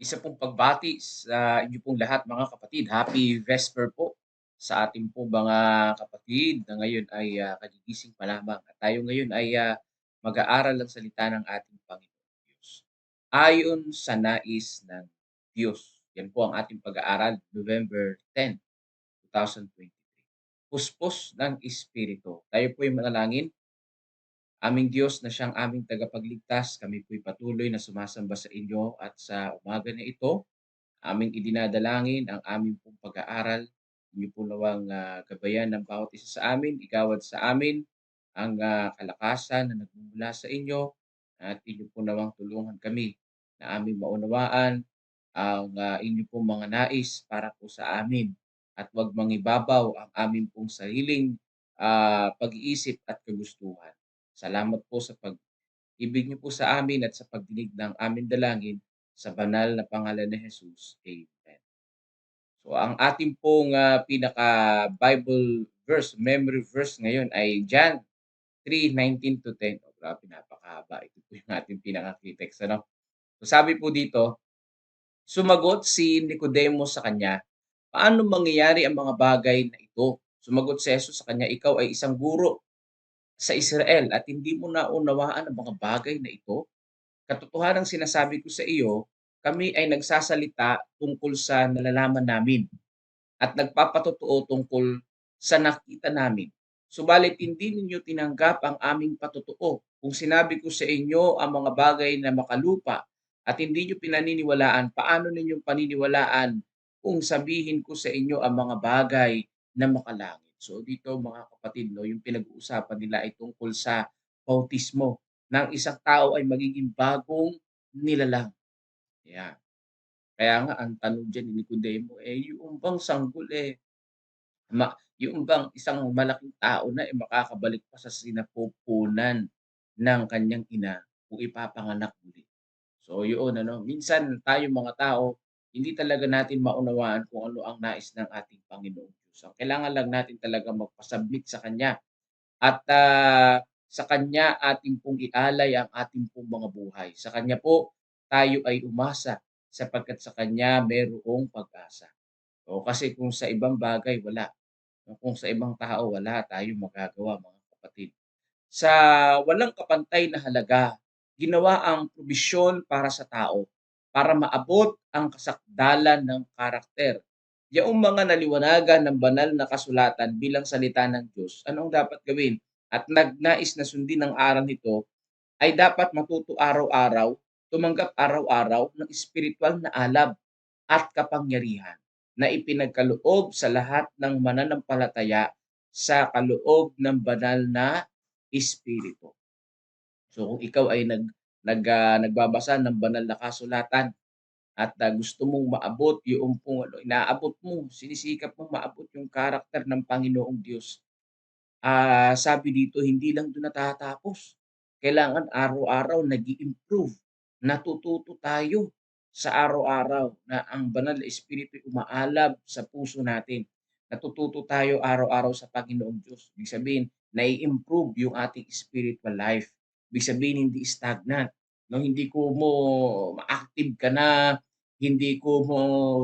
Isa pong pagbati sa inyo pong lahat mga kapatid. Happy Vesper po sa ating po mga kapatid na ngayon ay kagigising pa lamang. At tayo ngayon ay mag-aaral ng salita ng ating Panginoon Diyos. Ayon sa nais ng Diyos. Yan po ang ating pag-aaral, November 10, 2023. Puspos ng Espiritu. Tayo po ay manalangin. Aming Diyos na siyang aming tagapagligtas, kami po'y patuloy na sumasamba sa inyo at sa umaga na ito, aming idinadalangin ang aming pong pag-aaral. Inyo po nawang gabayan ng bawat isa sa amin, igawad sa amin ang kalakasan na nagmumula sa inyo at inyo po nawang tulungan kami na aming maunawaan ang inyo pong mga nais para po sa amin at wag mangibabaw ang aming pong sariling pag-iisip at kagustuhan. Salamat po sa pag-ibig niyo po sa amin at sa pagdinig ng aming dalangin sa banal na pangalan ni Jesus. Amen. So ang ating pong pinaka-Bible verse, memory verse ngayon ay John 3:19 to 10. Oh, grabe, napakahaba. Ito po yung ating pinaka-key-text. Ano? So sabi po dito, sumagot si Nicodemo sa kanya, paano mangyayari ang mga bagay na ito? Sumagot si Jesus sa kanya, ikaw ay isang guro sa Israel at hindi mo naunawaan ang mga bagay na ito? Katotohanang sinasabi ko sa iyo, kami ay nagsasalita tungkol sa nalalaman namin at nagpapatotoo tungkol sa nakita namin. Subalit hindi ninyo tinanggap ang aming patotoo. Kung sinabi ko sa inyo ang mga bagay na makalupa at hindi nyo pinaniniwalaan, paano ninyong paniniwalaan kung sabihin ko sa inyo ang mga bagay na makalangit? So dito mga kapatid, no, yung pinag-uusapan nila ay tungkol sa bautismo ng isang tao ay magiging bagong nilalang. Yeah. Kaya nga ang tanong diyan ni Nicodemo, yung bang sanggol, yung bang isang malaking tao na, makakabalik pa sa sinapupunan ng kanyang ina kung ipapanganak muli. So yun ano, minsan tayong mga tao, hindi talaga natin maunawaan kung ano ang nais ng ating Panginoong Diyos. Ang kailangan lang natin talaga magpa-submit sa Kanya at sa Kanya ating pong ialay ang ating pong mga buhay. Sa Kanya po tayo ay umasa sapagkat sa Kanya mayroong pag-asa. O kasi kung sa ibang bagay wala, kung sa ibang tao wala tayong magagawa mga kapatid. Sa walang kapantay na halaga, ginawa ang probisyon para sa tao para maabot ang kasakdalan ng karakter. Yaong mga naliwanagan ng banal na kasulatan bilang salita ng Diyos, anong dapat gawin? At nagnais na sundin ang aral nito ay dapat matuto araw-araw, tumanggap araw-araw ng espiritual na alab at kapangyarihan na ipinagkaloob sa lahat ng mananampalataya sa kaloob ng banal na espiritu. So kung ikaw ay nagbabasa ng banal na kasulatan at gusto mong maabot yung pong inaabot mo, sinisikap mong maabot yung karakter ng Panginoong Diyos. Sabi dito hindi lang dun natatapos. Kailangan araw-araw nag-i-improve. Natututo tayo sa araw-araw na ang banal na espiritu'y umaalab sa puso natin. Natututo tayo araw-araw sa Panginoong Diyos. Ibig sabihin, nai-improve yung ating spiritual life. Ibig sabihin, hindi stagnant. No, hindi ko mo ma-active ka na, hindi ko mo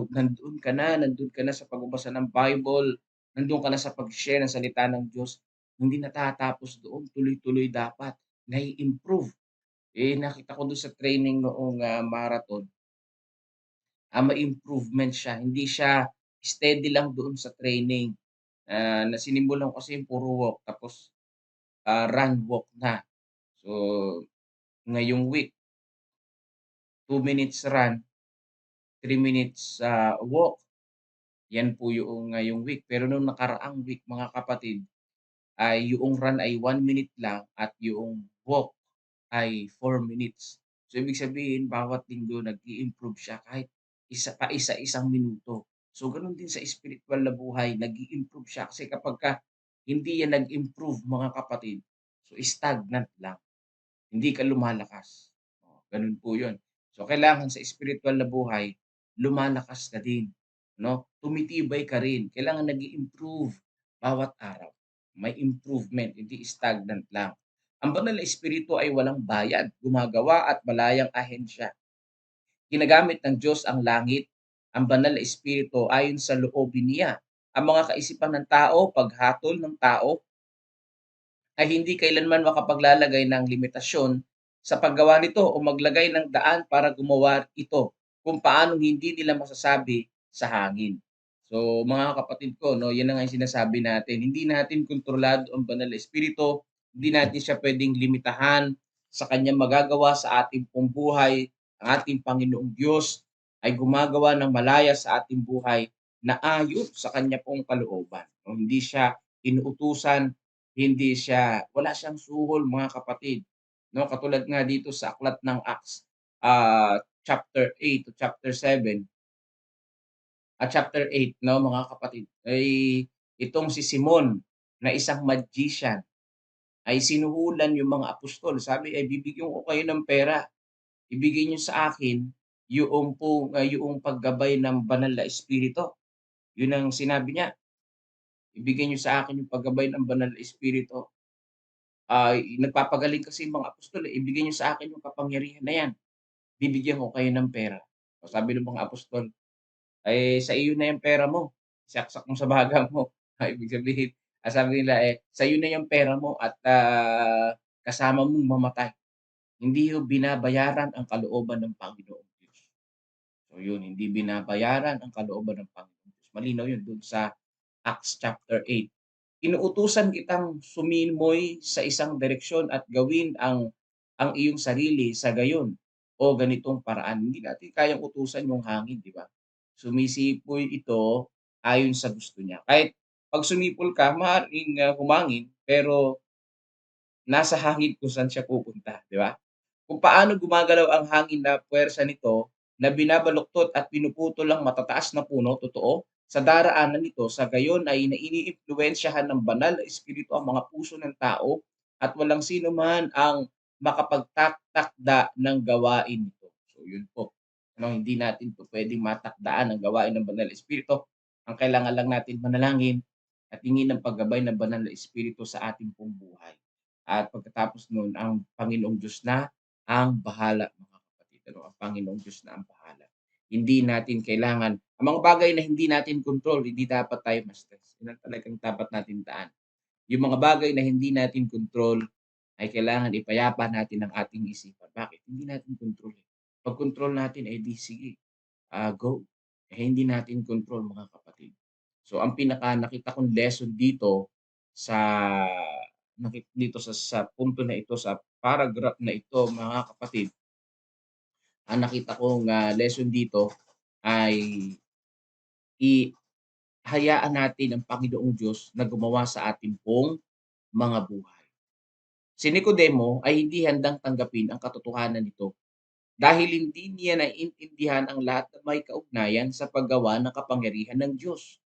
nandun ka na sa pagbabasa ng Bible, nandun ka na sa pag-share ng salita ng Diyos. Hindi natatapos doon, tuloy-tuloy dapat, nai-improve. Nakita ko dun sa training noong, marathon, may improvement siya, hindi siya steady lang doon sa training, na sinimulan ko kasi puro walk tapos, run, walk na. So, ngayong week, 2 minutes run, 3 minutes, walk, yan po yung ngayong week. Pero nung nakaraang week mga kapatid, ay yung run ay 1 minute lang at yung walk ay 4 minutes. So, ibig sabihin bawat linggo nag-i-improve siya kahit isa-isang minuto. So, gano'n din sa spiritual na buhay nag-i-improve siya kasi kapagka hindi yan nag-improve mga kapatid, so stagnant lang, hindi ka lumalakas. Gano'n po 'yun. So, kailangan sa spiritual na buhay lumalakas ka din, 'no? Tumitibay ka rin, kailangan nag-i-improve bawat araw. May improvement, hindi stagnant lang. Ang banal na espiritu ay walang bayad, gumagawa at malayang ahensya. Ginagamit ng Diyos ang langit, ang banal na espiritu ayon sa loobin niya. Ang mga kaisipan ng tao, paghatol ng tao ay hindi kailanman makapaglalagay ng limitasyon sa paggawa nito o maglagay ng daan para gumawa ito kung paanong hindi nila masasabi sa hangin. So mga kapatid ko, no, yan na nga yung sinasabi natin. Hindi natin kontrolado ang banal na espiritu, hindi natin siya pwedeng limitahan sa kanyang magagawa sa ating pong buhay. Ang ating Panginoong Diyos ay gumagawa ng malaya sa ating buhay na ayon sa kanya pong kalooban. No, hindi siya inuutusan, hindi siya wala siyang suhol mga kapatid, 'no, katulad nga dito sa aklat ng Acts, chapter 8 to chapter 7, chapter 8 'no mga kapatid, ay itong si Simon na isang magician ay sinuhulan yung mga apostol. Sabi ay, "Bibigyan ko kayo ng pera, ibigay niyo sa akin yoong paggabay ng banal na espiritu." Yun ang sinabi niya, "Ibigay niyo sa akin yung paggabay ng banal na espiritu." Nagpapagaling kasi yung mga apostol, eh, "Ibigay niyo sa akin yung kapangyarihan na 'yan, bibigyan ko kayo ng pera." O sabi ng mga apostol, "Ay, sa iyo na yung pera mo, isaksak mo sa baga mo." Ibig sabihin, sabi nila, eh, "Sa iyo na yung pera mo at, kasama mong mamatay. Hindi ho binabayaran ang kalooban ng Panginoong Diyos." So yun, hindi binabayaran ang kalooban ng Panginoong Diyos. Malinaw yun dun sa Acts chapter 8. "Inuutusan kitang sumimoy sa isang direksyon at gawin ang iyong sarili sa gayon o ganitong paraan." Hindi natin kayang utusan yung hangin, 'di ba? Sumisipoy ito ayon sa gusto niya. Kahit 'pag sumipol ka maaaring, humangin, pero nasa hangin kung saan siya pupunta, 'di ba? Kung paano gumagalaw ang hangin na puwersa nito na binabaluktot at pinuputol ang matataas na puno, totoo, sa daraanan nito, sa gayon ay iniimpluwensyahan ng banal na espiritu ang mga puso ng tao at walang sino man ang makapagtatakda ng gawain nito. So yun po, ano, hindi natin po puwedeng matakdaan ang gawain ng banal na espiritu. Ang kailangan lang natin manalangin at hingin ng paggabay ng banal na espiritu sa ating pong buhay. At pagkatapos nun, ang Panginoong Diyos na ang bahala mga kapatid, ano, ang Panginoong Diyos na ang bahala. Hindi natin kailangan ang mga bagay na hindi natin kontrol, hindi dapat tayo ma-stress. Yun ang talagang dapat natin daan. Yung mga bagay na hindi natin kontrol ay kailangan ipayapa natin ang ating isipan. Bakit? Hindi natin kontrol, eh. 'Pag kontrol natin, eh, di sige, go. Eh, hindi natin kontrol mga kapatid. So ang pinaka nakita kong lesson dito sa dito sa punto na ito, sa paragraph na ito mga kapatid, ang nakita kong, lesson dito ay hayaan natin ang Panginoong Diyos na gumawa sa atin pong mga buhay. Si Nicodemo ay hindi handang tanggapin ang katotohanan nito dahil hindi niya naiintindihan ang lahat ng may kaugnayan sa paggawa ng kapangyarihan ng Diyos.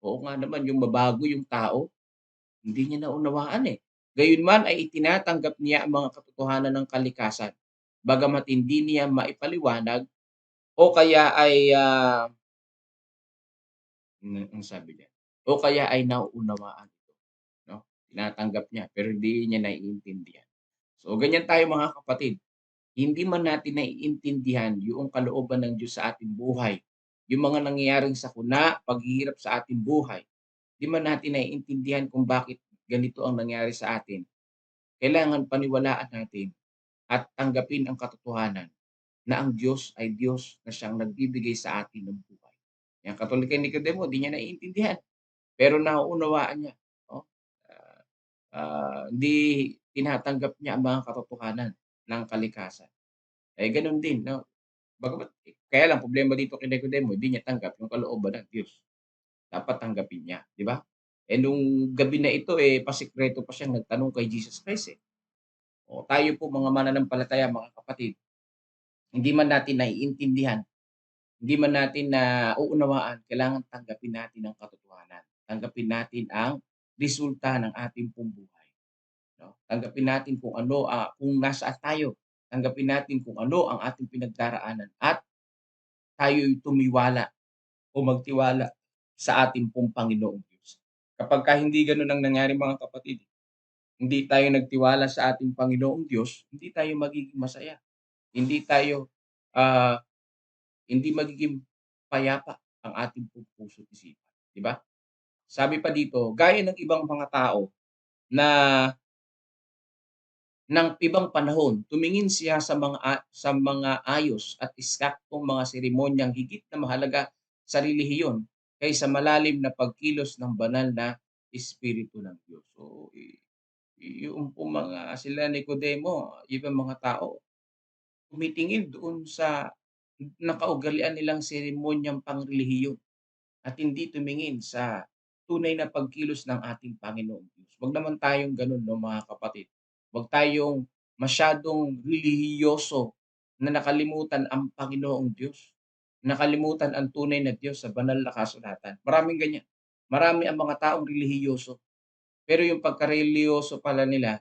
Oo nga naman, yung mabago yung tao, hindi niya naunawaan, eh. Gayunman ay itinatanggap niya ang mga katotohanan ng kalikasan, bagamat hindi niya maipaliwanag o kaya ay, anong sabi diyan? O kaya ay nauunawaan ito, 'no? Tinatanggap niya pero hindi niya naiintindihan. So, ganyan tayo mga kapatid. Hindi man natin naiintindihan yung kalooban ng Diyos sa ating buhay, yung mga nangyayaring sakuna, paghihirap sa ating buhay, 'di man natin naiintindihan kung bakit ganito ang nangyari sa atin, kailangan paniwalaan natin at tanggapin ang katotohanan na ang Diyos ay Diyos na siyang nagbibigay sa atin ng buhay. Yan, katulad kay Nicodemo, di niya naiintindihan, pero nauunawaan niya, 'no? Ah, hindi tinatanggap niya ang mga katotohanan ng kalikasan. Eh, gano'n din, 'no? Bagamat kaya lang problema dito kay Nicodemo, hindi niya tanggap yung kalooban ng Diyos. Dapat tanggapin niya, 'di ba? Eh, nung gabi na ito, eh, pasikreto pa siyang nagtanong kay Jesus Christ, eh. O tayo po mga mananampalataya, mga kapatid, hindi man natin naiintindihan, hindi man natin nauunawaan, kailangan tanggapin natin ang katotohanan. Tanggapin natin ang resulta ng ating pong buhay, 'no? Tanggapin natin kung ano, kung nasaan tayo. Tanggapin natin kung ano ang ating pinagdaraanan at tayo'y tumiwala o magtiwala sa ating pong Panginoong Diyos. Kapagka hindi gano'n ang nangyari mga kapatid, hindi tayo nagtiwala sa ating Panginoong Diyos, hindi tayo magiging masaya. Hindi tayo, ah hindi magiging payapa ang ating puso't isipan, 'di ba? Sabi pa dito, gaya ng ibang mga tao na ng ibang panahon, tumingin siya sa mga ayos at eksaktong mga seremonyang higit na mahalaga sa relihiyon kaysa malalim na pagkilos ng banal na espiritu ng Diyos. So, yung pong mga sila Nicodemo, ibang mga tao, tumitingin doon sa nakaugalian nilang seremonyang pangrelihiyon. At hindi tumingin sa tunay na pagkilos ng ating Panginoong Diyos. Huwag naman tayong gano'n 'no mga kapatid. Huwag tayong masyadong relihiyoso na nakalimutan ang Panginoong Diyos. Nakalimutan ang tunay na Diyos sa banal na kasulatan. Maraming ganyan. Marami ang mga taong relihiyoso, pero yung pagkarelihiyoso pala nila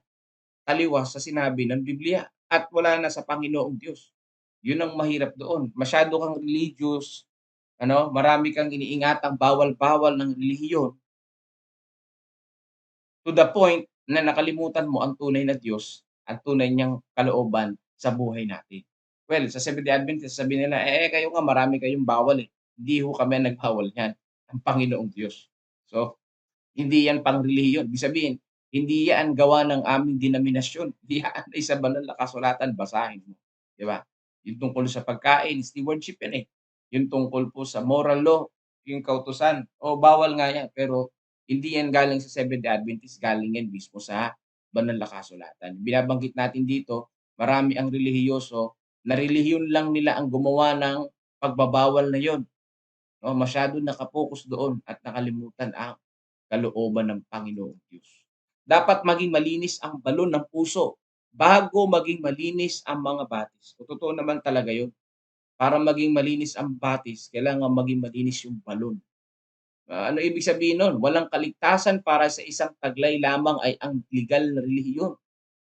taliwas sa sinabi ng Biblia at wala na sa Panginoong Diyos. Yun ang mahirap doon. Masyado kang religious, marami kang iniingatang bawal-bawal ng relihiyon to the point na nakalimutan mo ang tunay na Diyos at tunay niyang kalooban sa buhay natin. Well, sa Seventh-day Adventist sasabihin nila, kayo nga marami kayong bawal, eh. Hindi ho kami ang nagbawal niyan, ang Panginoong Diyos. So, hindi yan pangrelihiyon. Ibig sabihin, hindi yan gawa ng aming denominasyon. Yan ay sa banal na kasulatan, basahin mo. 'Di ba? Yung tungkol sa pagkain, stewardship yan eh. Yung tungkol po sa moral law, yung kautusan, bawal nga yan, pero hindi yan galing sa Seventh-day Adventist, galing yan mismo sa banal na kasulatan. Binabanggit natin dito, marami ang relihiyoso na relihiyon lang nila ang gumawa ng pagbabawal na yon. No, masyadong naka-focus doon at nakalimutan ang kalooban ng Panginoong Diyos. Dapat maging malinis ang balon ng puso bago maging malinis ang mga batis. Kung totoo naman talaga yun. Para maging malinis ang batis, kailangan maging malinis yung balon. Ano ibig sabihin nun? Walang kaligtasan para sa isang taglay lamang ay ang legal na relihiyon,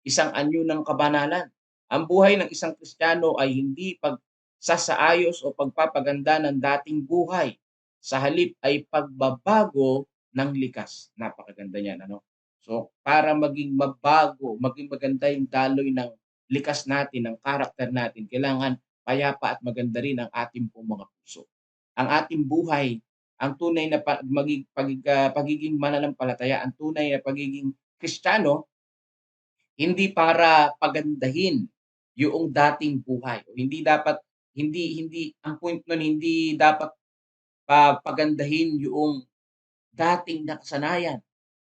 isang anyo ng kabanalan. Ang buhay ng isang Kristiyano ay hindi pagsasaayos o pagpapaganda ng dating buhay. Sa halip ay pagbabago ng likas. Napakaganda niyan, ano? So, para maging mabago, maging maganda yung daloy ng likas natin, ng karakter natin, kailangan payapa at maganda rin ang ating pong mga puso. Ang ating buhay, ang tunay na pagiging mananampalataya, ang tunay na pagiging Kristiyano, hindi para pagandahin yung dating buhay. Hindi dapat hindi ang point nun hindi dapat pagandahin yung dating nakasanayan.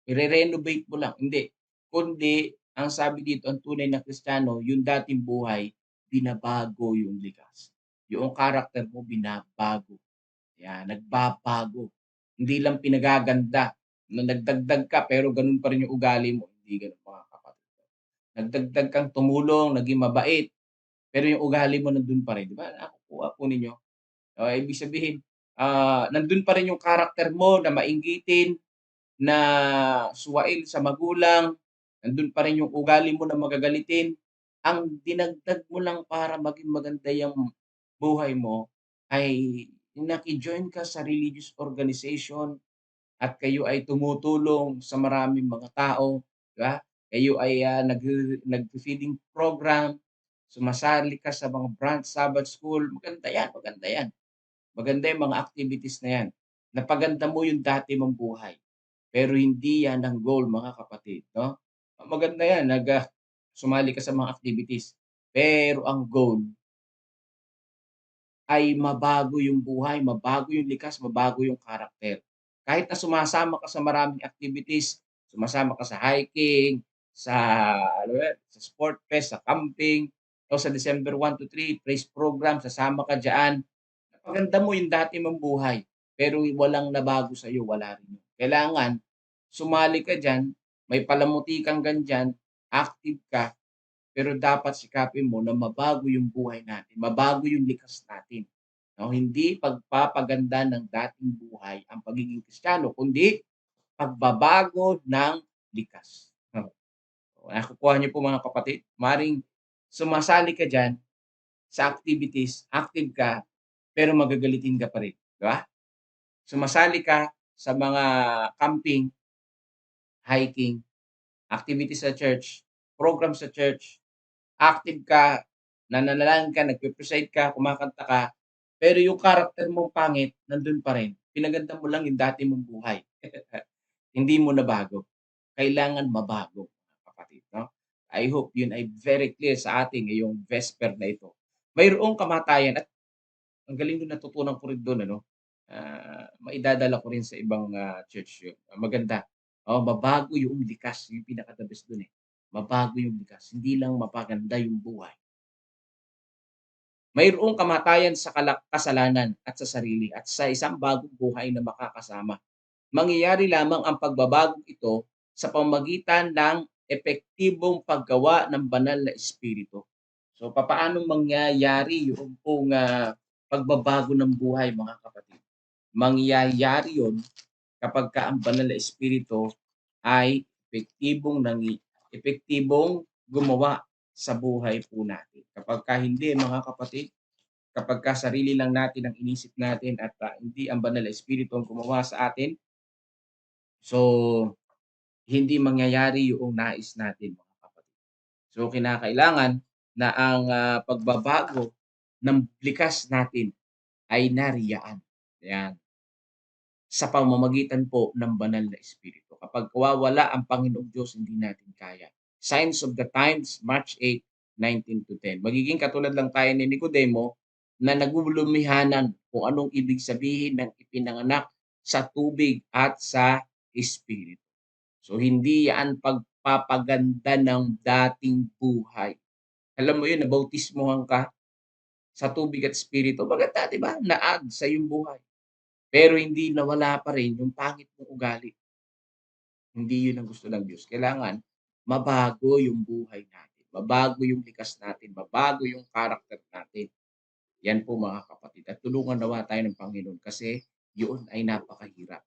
Ire-renovate mo lang, hindi. Kundi ang sabi dito, ang tunay na Kristiyano, yung dating buhay, binabago yung likas. Yung karakter mo binabago. Yan, nagbabago. Hindi lang pinagaganda na nagdagdag ka pero ganun pa rin yung ugali mo, hindi gano'n mga kapatid. Nagdagdag kang tumulong, naging mabait, pero yung ugali mo nandun pa rin, 'di ba? Nakukuha po ninyo? Ibig sabihin, nandun pa rin yung karakter mo na mainggitin, na suwain sa magulang, nandun pa rin yung ugali mo na magagalitin. Ang dinagdag mo lang para maging maganda yung buhay mo ay naki-join ka sa religious organization at kayo ay tumutulong sa maraming mga tao, 'di ba? Kayo ay, nagfi-feeding program, sumasali ka sa mga branch Sabbath school, maganda 'yan, maganda 'yan. Maganda yung mga activities na 'yan. Napaganda mo yung dati mong buhay, pero hindi 'yan ang goal mga kapatid, 'no? Maganda 'yan sumali ka sa mga activities, pero ang goal ay mabago yung buhay, mabago yung likas, mabago yung karakter. Kahit na sumasama ka sa maraming activities, sumasama ka sa hiking, sa alam mo yun, sa sport fest, sa camping, o sa December 1 to 3 praise program, sasama ka diyan. Napaganda mo yung dati mong buhay, pero walang nabago sa'yo, wala rin yun. Kailangan sumali ka diyan, may palamuti kang gandiyan, active ka, pero dapat sikapin mo na mabago yung buhay natin, mabago yung likas natin. No, hindi pagpapaganda ng dating buhay ang pagiging Kristiyano, kundi pagbabago ng likas. No, nakukuha niyo po mga kapatid? Maring sumasali ka diyan sa activities, active ka, pero magagalitin ka pa rin, 'di ba? Sumasali ka sa mga camping, hiking, activities sa church, program sa church, active ka, nananalangin ka, nagpe-preside ka, kumakanta ka, Pero yung karakter mong pangit, nandun pa rin. Pinaganda mo lang yung dati mong buhay. Hindi mo nabago. Kailangan mabago, mga kapatid, no? I hope yun ay very clear sa atin ngayong Vesper na ito. Mayroong kamatayan at ang galing nung natutunan ko rin dun ano, maidadala ko rin sa ibang, church yun. Maganda, mabago yung likas, yung pinaka the best dun, eh. Mabago yung likas, hindi lang mapaganda yung buhay. Mayroong kamatayan sa kasalanan at sa sarili at sa isang bagong buhay na makakasama. Mangyayari lamang ang pagbabagong ito sa pamamagitan ng epektibong paggawa ng banal na espiritu. So, papaano mangyayari yung pong, pagbabago ng buhay, mga kapatid? Mangyayari yun kapagka ang banal na espiritu ay epektibong gumawa sa buhay po natin. Kapagka hindi, mga kapatid, kapagka sarili lang natin ang inisip natin at, hindi ang banal na espiritu ang gumawa sa atin, so hindi mangyayari yung nais natin, mga kapatid. So kinakailangan na ang, pagbabago ng likas natin ay nariyaan, yan, sa pamamagitan po ng banal na espiritu. Kapag wala ang Panginoong Diyos, hindi natin kaya. Signs of the Times, March 8, 19-10. Magiging katulad lang tayo ni Nicodemo na nagulumihanan kung anong ibig sabihin ng ipinanganak sa tubig at sa espiritu. So hindi yan pagpapaganda ng dating buhay. Alam mo yun, nabautismohan ka sa tubig at espiritu, maganda, di ba? Na-add sa iyong buhay. Pero hindi nawala pa rin yung pangit mong ugali. Hindi yun ang gusto ng Diyos. Kailangan mabago yung buhay natin, mabago yung likas natin, mabago yung karakter natin. Yan po, mga kapatid. At tulungan nawa tayo ng Panginoon kasi yun ay napakahirap.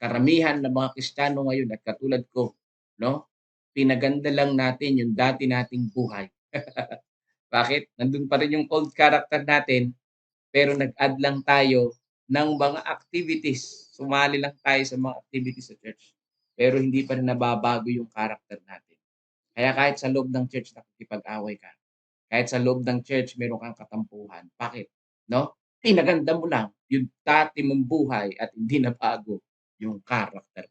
Karamihan ng mga Kristiyano ngayon at katulad ko, no? Pinaganda lang natin yung dati nating buhay. Bakit? Nandun pa rin yung old character natin, pero nag-add lang tayo ng mga activities. Sumali lang tayo sa mga activities sa church. Pero hindi pa rin nababago yung character natin. Kaya kahit sa loob ng church nakikipag-away ka, kahit sa loob ng church meron kang katampuhan. Bakit? No? Pinaganda mo lang yung dati mong buhay at hindi nabago yung character.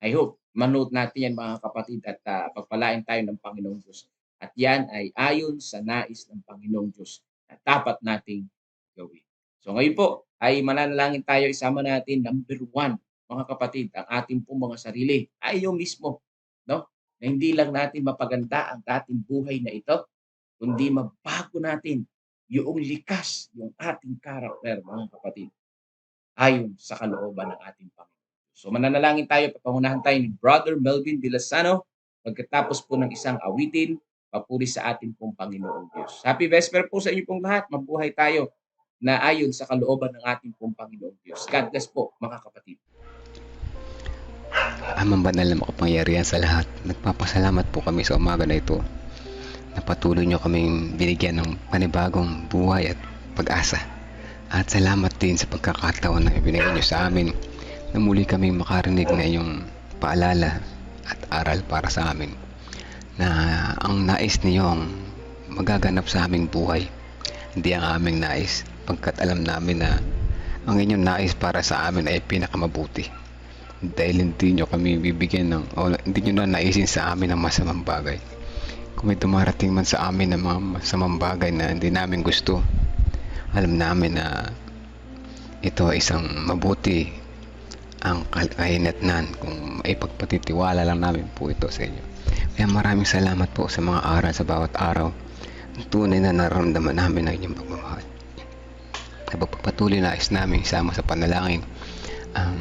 I hope manood natin yan, mga kapatid, at pagpalain tayo ng Panginoong Diyos. At yan ay ayon sa nais ng Panginoong Diyos na dapat nating gawin. So ngayon po ay mananalangin tayo, isama natin number 1, mga kapatid, ang ating pong mga sarili. Tayo mismo, no? Na hindi lang natin mapaganda ang dating buhay na ito, kundi mabago natin yung likas, yung ating karakter, mga kapatid, ayon sa kalooban ng ating Panginoon. So mananalangin tayo, papangunahan tayo ni Brother Melvin Dilasano pagkatapos po ng isang awitin, papuri sa ating pong Panginoong Diyos. Happy Vesper po sa inyo pong lahat. Mabuhay tayo na ayon sa kalooban ng ating pong Panginoong Diyos. God bless po, mga kapatid. Amang banal na makapangyarihan sa lahat, nagpapasalamat po kami sa umaga na ito na patuloy nyo kaming binigyan ng panibagong buhay at pag-asa. At salamat din sa pagkakataon na ibinigay nyo sa amin na muli kaming makarinig na iyong paalala at aral para sa amin, na ang nais niyo ang magaganap sa aming buhay, hindi ang aming nais, pagkat alam namin na ang inyong nais para sa amin ay pinakamabuti. Dahil hindi nyo kami bibigyan hindi nyo na naisin sa amin ang masamang bagay. Kung may dumarating man sa amin ng mga masamang bagay na hindi namin gusto, alam namin na ito ay isang mabuti ang kahinatnan kung ipagpatitiwala lang namin po ito sa inyo. Kaya maraming salamat po sa mga aral sa bawat araw. Tunay na nararamdaman namin ang inyong pagmamahal. Pagpapatuloy na is namin isama sa panalangin ang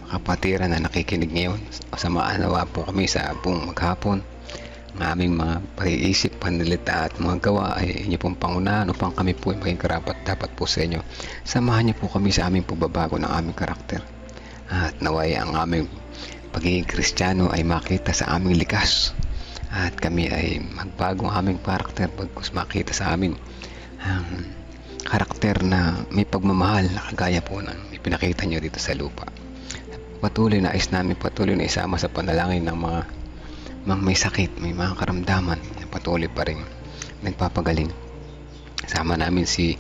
kapatiran na nakikinig ngayon. Samaan nawa po kami sa buong maghapon. Ang aming mga pag-iisip, panalita at mga gawa ay inyo pong pangunahan upang kami po ay maging karapat dapat po sa inyo. Samahan niyo po kami sa aming pagbabago ng aming karakter. At naway ang aming pagiging Kristiyano ay makita sa aming likas. At kami ay magbago ang aming karakter pagkus makita sa amin ang karakter na may pagmamahal na kagaya po ng ipinakita nyo dito sa lupa. Patuloy na isama sa panalangin ng mga may sakit, may mga karamdaman na patuloy pa rin nagpapagaling. Kasama namin si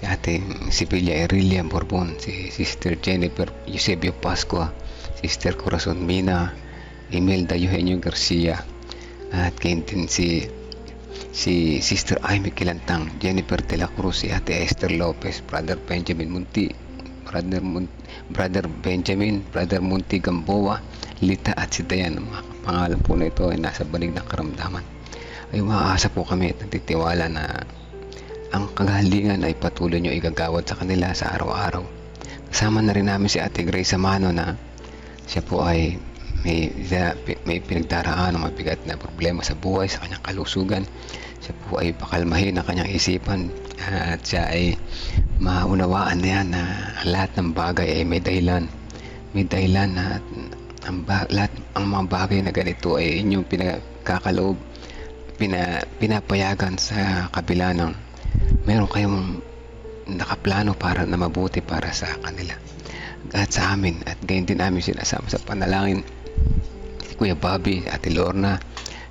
Ate Sibilia Erilia Borbon, si Sister Jennifer Eusebio Pascua, Sister Corazon Mina, Imelda Eugenio Garcia, at gayon din si Sister Amy Kilantang, Jennifer De La Cruz, si Ate Esther Lopez, Brother Benjamin Munti, Brother Benjamin, Brother Munti Gamboa, Lita at si Dayan. Ang mga pangalan po na ito ay nasa banig ng karamdaman. Ay umaasa po kami at nagtitiwala na ang kagalingan ay patuloy nyo igagawad sa kanila sa araw-araw. Kasama na rin namin si Ate Grace Amano na siya po ay may pinagdaraan ng mabigat na problema sa buhay, sa kanyang kalusugan. Siya po ay pakalmahin ang kanyang isipan at siya ay maunawaan na yan na lahat ng bagay ay may dahilan. May dahilan na lahat ang mga bagay na ganito ay inyong pinakakaloob, pinapayagan sa kabila ng meron kayong nakaplano para na mabuti para sa kanila at sa amin. At gayon din namin sinasama sa panalangin si Kuya Bobby, si Ate Lorna,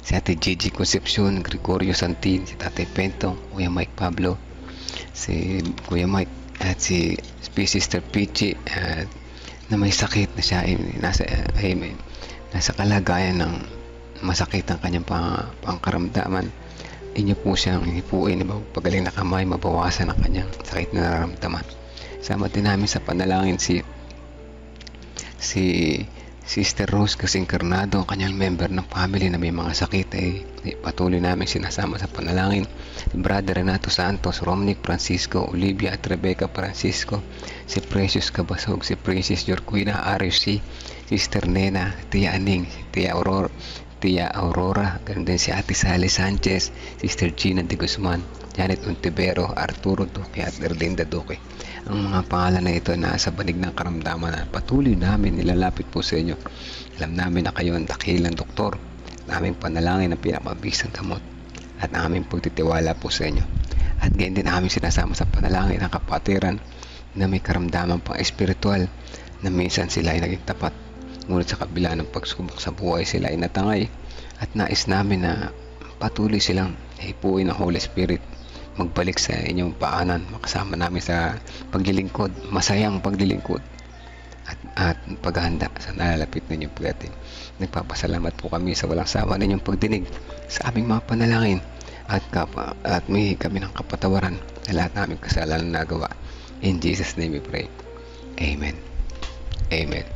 si Ate Gigi Concepcion, Gregorio Santin, si Tatay Pentong, Kuya Mike Pablo, si Kuya Mike at si Sister Pichi na may sakit na siya ay nasa kalagayan ng masakit ang kanyang pangkaramdaman. Inyo po siyang hipuin na pagaling na kamay, mabawasan ang kanyang sakit na nararamdaman. Sama din namin sa panalangin si Sister Rose Casincarnado, ang kanyang member ng family na may mga sakit ay patuloy namin sinasama sa panalangin. Si Brother Renato Santos, Romnick Francisco, Olivia at Rebecca Francisco, si Precious Cabasog, si Princess Jorquina RFC, Sister Nena, Tia Aning, Tia Aurora, ganun din si Ate Sally Sanchez, Sister Gina de Guzman, Janet Untivero, Arturo Duque at Erlinda Duque. Ang mga pangalan na ito nasa banig ng karamdaman na patuloy namin nilalapit po sa inyo. Alam namin na kayo ang dakilang doktor, naming panalangin ang pinakabisang gamot at aming pagtitiwala po sa inyo. At gayon din namin sinasama sa panalangin ang kapatiran na may karamdaman pang espiritual na minsan sila ay naging tapat, ngunit sa kabila ng pagsubok sa buhay sila ay natangay, at nais namin na patuloy silang hipuin ng Holy Spirit magbalik sa inyong paanan, makasama namin sa paglilingkod, masayang paglilingkod at paghahanda sa nalalapit ninyong pagdating. Nagpapasalamat po kami sa walang sawa ninyong pagdinig sa aming mga panalangin at may kami ng kapatawaran sa lahat naming kasalanan na nagawa. In Jesus' name we pray. Amen. Amen.